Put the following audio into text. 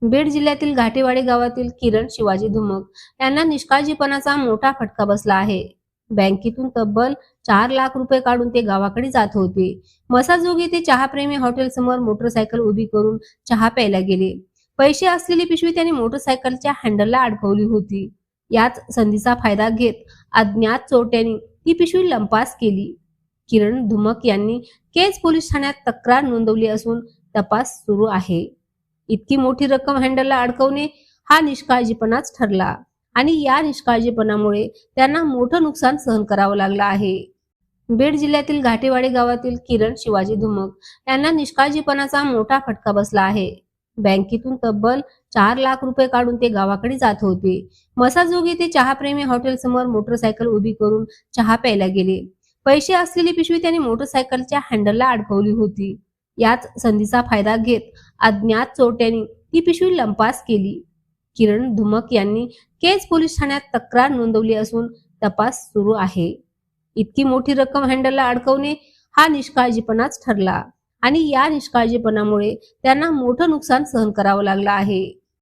बीड जिल्ह्यातील घाटेवाडी गावातील किरण शिवाजी धुमक यांना निष्काळजीपणाचा मोठा फटका बसला आहे. बँकेतून तब्बल 4 लाख रुपये काढून ते गावाकडे जात होते. मसाजोगी ते चहाप्रेमी हॉटेल समोर मोटरसायकल उभी करून चहा प्यायला गेले. पैसे असलेली पिशवी त्यांनी मोटरसायकलच्या हँडलला अडकवली होती. याच संधीचा फायदा घेत अज्ञात चोरट्यांनी ती पिशवी लंपास केली. किरण धुमक यांनी केज पोलीस ठाण्यात तक्रार नोंदवली असून तपास सुरू आहे. इतकी मोठी रक्कम हँडलला अडकवणे हा निष्काळजीपणाच ठरला आणि या निष्काळजीपणामुळे त्यांना मोठं नुकसान सहन करावं लागलं आहे. बीड जिल्ह्यातील घाटेवाडी गावातील किरण शिवाजी धुमक यांना निष्काळजीपणाचा मोठा फटका बसला आहे. बँकेतून तब्बल 4 लाख रुपये काढून ते गावाकडे जात होते. मसाजोगी ते चहाप्रेमी हॉटेल समोर मोटरसायकल उभी करून चहा प्यायला गेले. पैसे असलेली पिशवी त्यांनी मोटरसायकलच्या हँडलला अडकवली होती. याच संधीचा फायदा घेत अज्ञात चोरट्यांनी ती पिशवी लंपास केली. किरण धुमक यांनी केज पोलीस ठाण्यात तक्रार नोंदवली असून तपास सुरू आहे. इतकी मोठी रक्कम हँडलला अडकवणे हा निष्काळजीपणाच ठरला आणि या निष्काळजीपणामुळे त्यांना मोठं नुकसान सहन करावं लागलं आहे.